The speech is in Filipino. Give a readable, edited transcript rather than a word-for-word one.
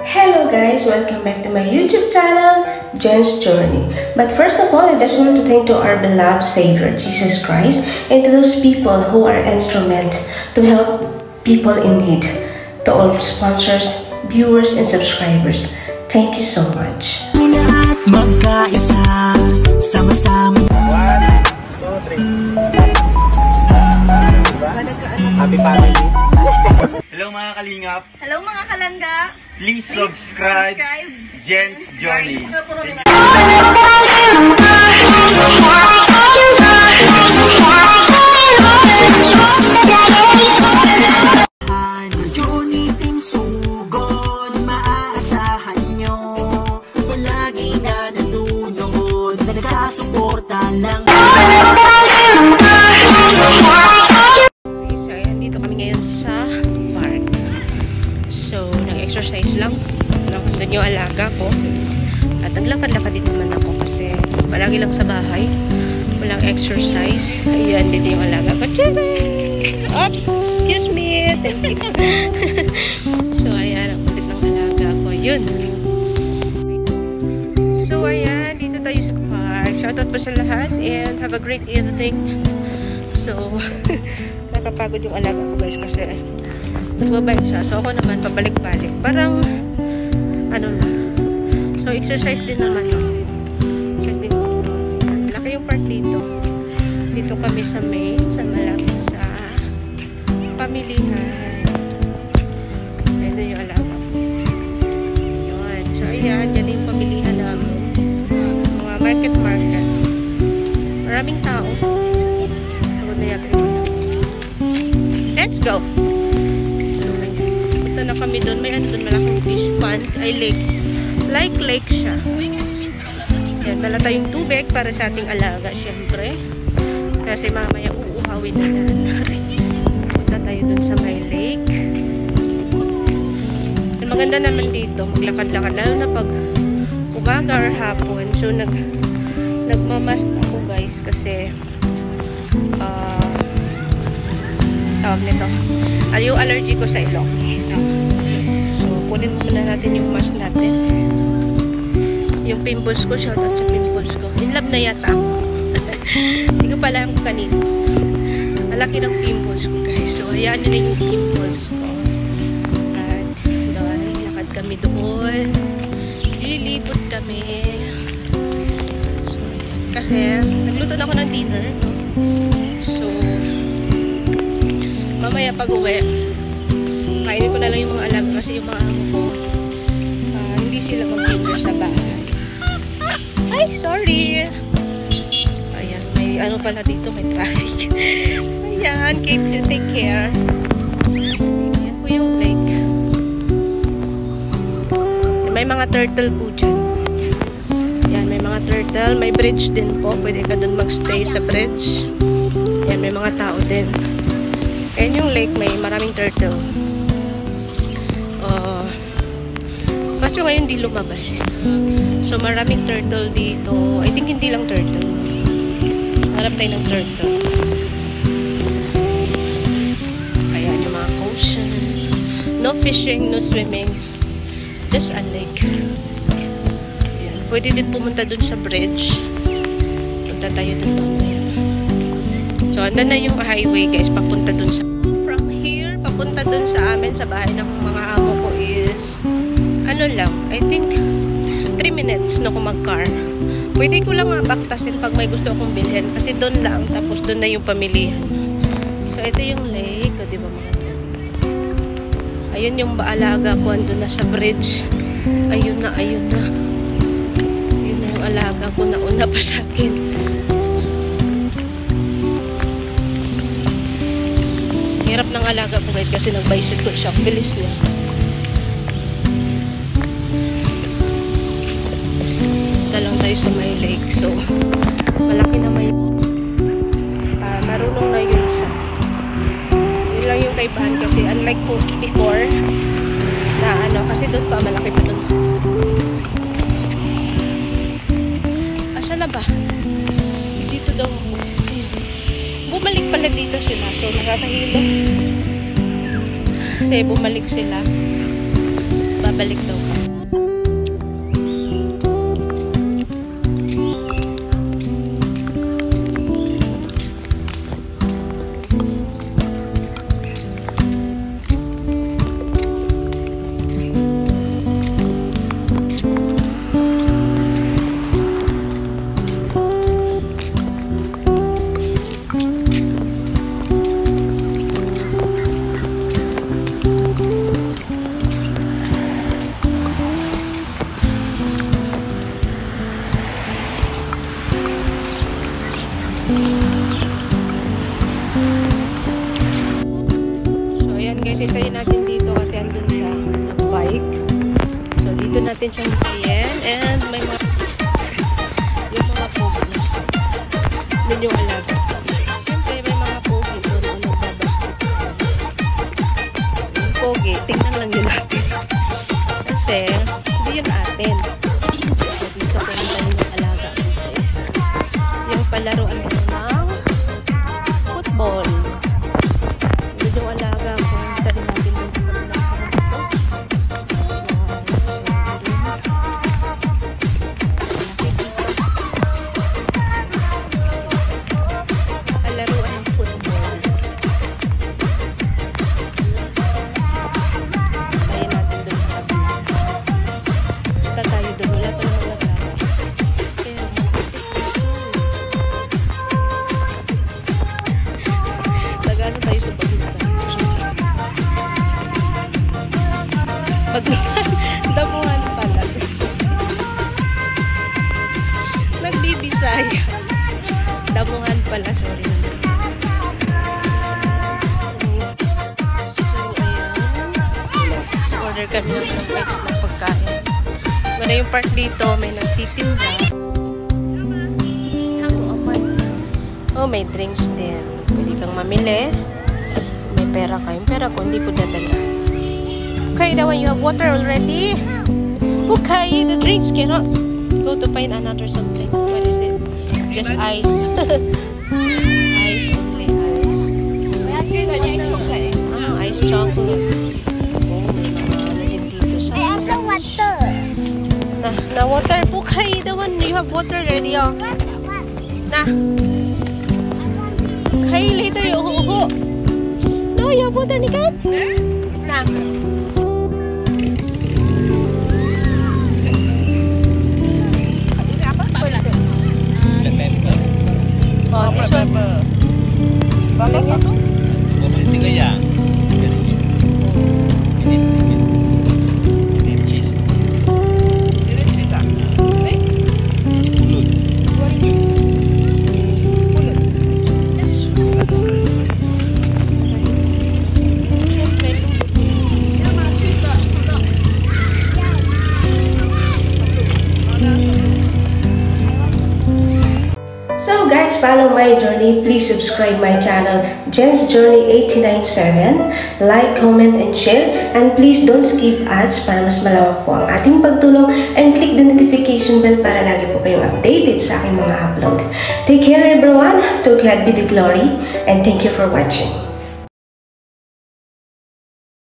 Hello guys, welcome back to my YouTube channel, Jen's Journey. But first of all, I just want to thank to our beloved Savior, Jesus Christ, and to those people who are instrument to help people in need. To all sponsors, viewers, and subscribers, thank you so much. Magkaisa, sama-sama. 1, 2, 3. Happy family. Hello mga kalingap. Hello mga kalangga. Please subscribe Jen's Journey. Journey team sugod, maaasahan nyo. Palagi na nanonood, nagkasuporta lang. Exercise lang. Doon yung alaga ko. At naglakad-lakad din naman ako kasi palagi lang sa bahay. Walang exercise. Ayan, dito yung alaga ko. Oops! Excuse me! So, ayan. Ang kulit ng alaga ko. Yun. So, ayan. Dito tayo sa park. Shoutout po sa lahat and have a great evening. So, nakapagod yung alaga ko guys kasi nagbabay siya. So, ako naman, pabalik-balik. Parang, ano na. So, exercise din naman. Kasi, laki yung park dito. Dito kami sa main, sa malapit sa pamilihan. Ito yung alaga. Yun. So, ayan. Yan yung pamilihan namin. Mga market-market. Maraming tao. Pagod na yata yun. Let's go! Na kami doon, may ano doon, malaking fish pond, ay lake, like lake siya. Yan, dala tayong tubig para sa ating alaga, syempre, kasi mamaya uuhawin na yan. Punta tayo doon sa may lake. And maganda naman dito, maglakad-lakad, lalo na pag umaga or hapon. So nagmamask ako guys kasi tawag nito, yung allergy ko sa ilong. So, kunin muna natin yung mask natin. Yung pimples ko, shoutout sa pimples ko. In love na yata ako. Hindi ko pala kung kanino. Malaki ng pimples ko guys. So, ayan yun yung pimples ko. At, doon, lakad kami doon. Lilipot kami. So, kasi, nagluto na ako ng dinner. So, mamaya pag-uwi, kainin ko na lang yung mga alaga kasi yung mga amo ko, hindi sila mag-dinner sa bahay. Ay, sorry! Ayan, may ano pala dito, may traffic. Ayan, take care. Ayan po yung lake. May mga turtle po dyan. Ayan, may mga turtle. May bridge din po. Pwede ka dun magstay sa bridge. Ayan, may mga tao din. Ayan yung lake, may maraming turtle. Kasi ngayon di lumabas eh. So maraming turtle dito. I think hindi lang turtle. Harap tayo ng turtle. Ayan yung mga ocean. No fishing, no swimming. Just a lake. Ayan. Pwede din pumunta dun sa bridge. Punta tayo dun mamaya. So andun na yung highway guys. Papunta dun sa from here, papunta dun sa amin sa bahay ng mga amo ko is ano lang, I think 3 minutes na kung mag-car. Pwede ko lang baktasin pag may gusto akong bilhin kasi doon lang, tapos doon na yung pamilihan. So ito yung lake, o diba mga to? Ayun yung alaga ko, andun na sa bridge. Ayun na, ayun na. Ayun na yung alaga ko, nauna pa sa akin. Hirap ng alaga ko guys kasi nag-bicycle siya. Bilis niya. Punta lang tayo sa may lake. So, malaki na may marunong na yun siya. Yun lang yung kaibahan kasi unlike ko before na ano, kasi doon pa malaki pa doon. Asa na ba? Dito daw ako. Bumalik pala dito sila. So, nakakahilo. Kasi bumalik sila. babalik daw ka. Hintayin natin dito kasi andun siya bike. So, dito natin siyang hintayin. And may mga yung mga pogi na siya. Yun yung alaga. Siyempre, may mga pogi doon na nagbabastik. Yung pogi, tingnan lang yun natin. Kasi, hindi yun atin. So, dito ko hintayin yung alaga. Yung palaruan ko ng football. Yun yung alaga ko. Damuhan pala. Nagbibisaya. Damuhan pala, sorry. So, ayan. Order kami ng next na pagkain. Ganda yung park dito, may nagtitinda. Oh, may drinks din. Pwede kang mamili. May pera ka. Yung pera ko, hindi ko dadala. Okay, that one you have water already. Okay, the drinks cannot go to find another something. What is it? Just ice. Ice only, ice. Ice chocolate. Oh, may mga ano din dito sa water. Na water. Okay, the one you have water already. Oh. Na. Okay, later you uho. No, you have water ni Kat? Na. Oh, this one. Bakit ito? Tiga yan. Cheese. Cheese ah. Pulut. So guys, follow my journey. Please subscribe my channel, Jen's Journey 897. Like, comment, and share. And please don't skip ads para mas malawak po ang ating pagtulong. And click the notification bell para lagi po kayong updated sa aking mga upload. Take care everyone. To God be the glory. And thank you for watching.